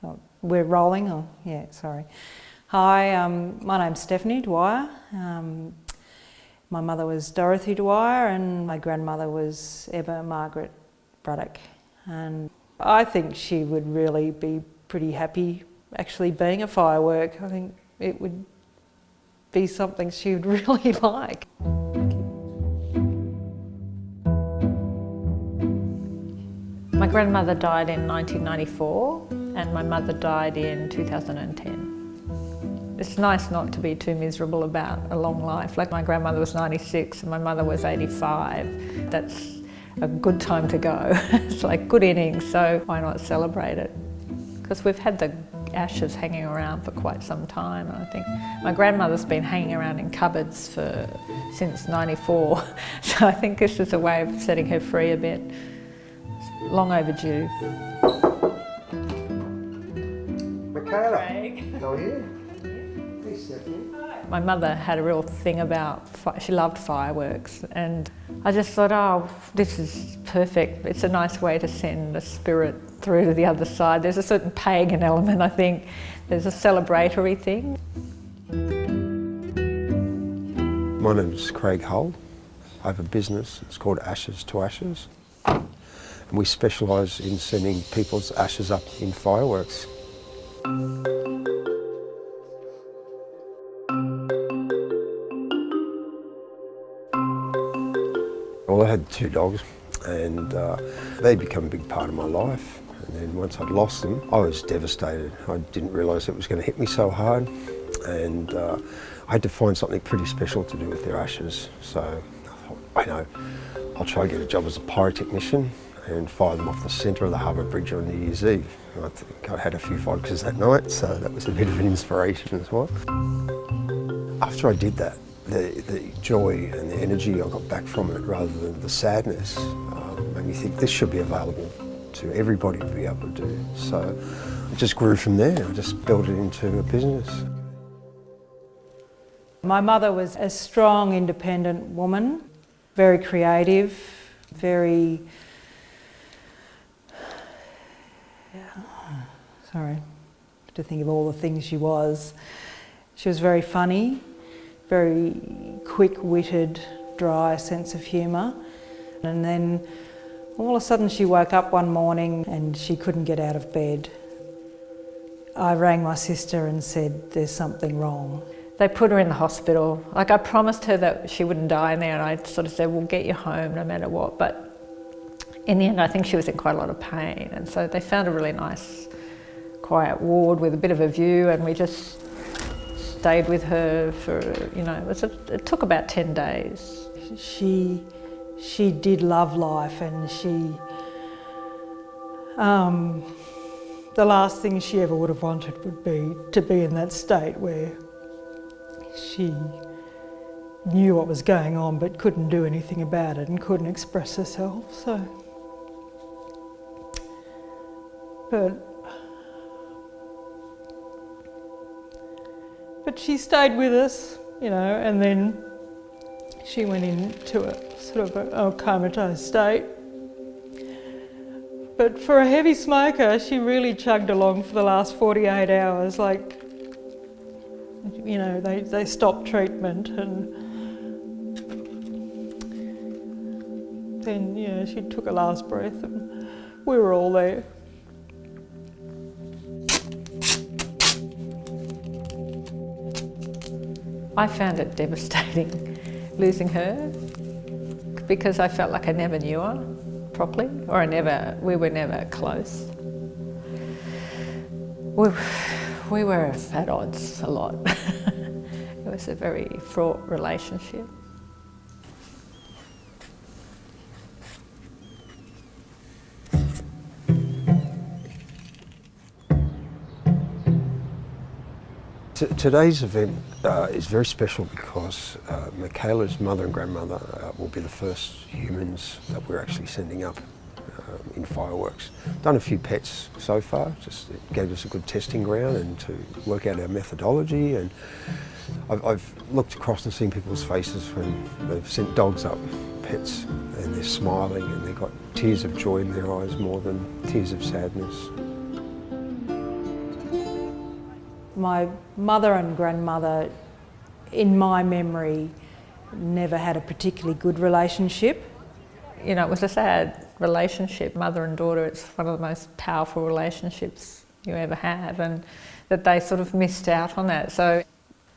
Oh, we're rolling? Oh, yeah, sorry. Hi, my name's Stephanie Dwyer. My mother was Dorothy Dwyer and my grandmother was Ebba Margaret Bruddock. And I think she would really be pretty happy actually being a firework. I think it would be something she would really like. My grandmother died in 1994 and my mother died in 2010. It's nice not to be too miserable about a long life. Like my grandmother was 96 and my mother was 85. That's a good time to go. It's like good innings, so why not celebrate it? Because we've had the ashes hanging around for quite some time. And I think my grandmother's been hanging around in cupboards since 94. So I think this is a way of setting her free a bit. Long overdue. Michaela, Craig. how are you? Hey, Stephanie. My mother had a real thing about, she loved fireworks, and I just thought, oh, this is perfect. It's a nice way to send the spirit through to the other side. There's a certain pagan element, I think. There's a celebratory thing. My name's Craig Hull. I have a business, it's called Ashes to Ashes. And we specialise in sending people's ashes up in fireworks. Well, I had 2 dogs and they become a big part of my life. And then once I'd lost them, I was devastated. I didn't realise it was going to hit me so hard. And I had to find something pretty special to do with their ashes. So I thought, I know, I'll try and get a job as a pyrotechnician and fire them off the centre of the Harbour Bridge on New Year's Eve. And I think I had a few vodkas that night, so that was a bit of an inspiration as well. After I did that, the joy and the energy I got back from it, rather than the sadness, made me think this should be available to everybody to be able to do. So it just grew from there. I just built it into a business. My mother was a strong, independent woman, very creative, very... Sorry, to think of all the things she was. She was very funny, very quick-witted, dry sense of humour. And then all of a sudden she woke up one morning and she couldn't get out of bed. I rang my sister and said, there's something wrong. They put her in the hospital. Like, I promised her that she wouldn't die in there, and I sort of said, we'll get you home no matter what. But in the end, I think she was in quite a lot of pain. And so they found a really nice, quiet ward with a bit of a view, and we just stayed with her for, you know, it took about 10 days. She did love life, and the last thing she ever would have wanted would be to be in that state where she knew what was going on but couldn't do anything about it and couldn't express herself. So, but she stayed with us, you know, and then she went into a sort of a comatose state. But for a heavy smoker, she really chugged along for the last 48 hours. Like, you know, they stopped treatment, and then, you know, she took a last breath and we were all there. I found it devastating losing her, because I felt like I never knew her properly, or we were never close. We were at odds a lot. It was a very fraught relationship. Today's event is very special because Michaela's mother and grandmother will be the first humans that we're actually sending up in fireworks. Done a few pets so far, just it gave us a good testing ground and to work out our methodology. And I've looked across and seen people's faces when they've sent dogs up, pets, and they're smiling and they've got tears of joy in their eyes more than tears of sadness. My mother and grandmother, in my memory, never had a particularly good relationship. You know, it was a sad relationship, mother and daughter. It's one of the most powerful relationships you ever have, and that they sort of missed out on that. So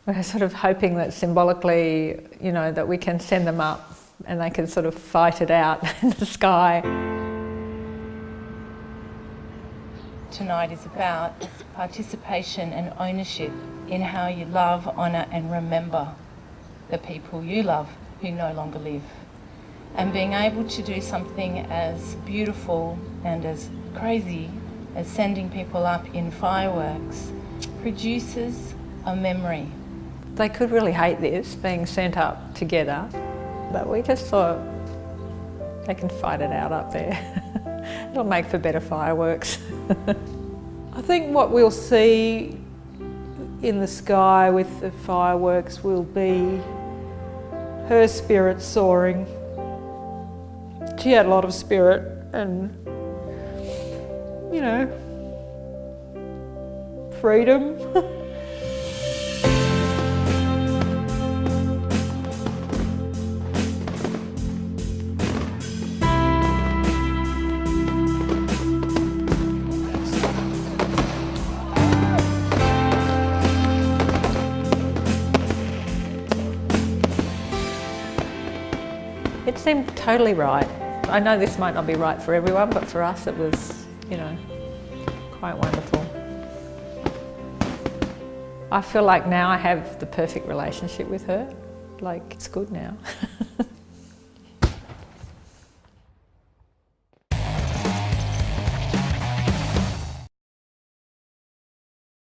we're sort of hoping that symbolically, you know, that we can send them up and they can sort of fight it out in the sky. Tonight is about participation and ownership in how you love, honour and remember the people you love who no longer live. And being able to do something as beautiful and as crazy as sending people up in fireworks produces a memory. They could really hate this, being sent up together, but we just thought they can fight it out up there. It'll make for better fireworks. I think what we'll see in the sky with the fireworks will be her spirit soaring. She had a lot of spirit and, you know, freedom. It seemed totally right. I know this might not be right for everyone, but for us it was, you know, quite wonderful. I feel like now I have the perfect relationship with her. Like, it's good now.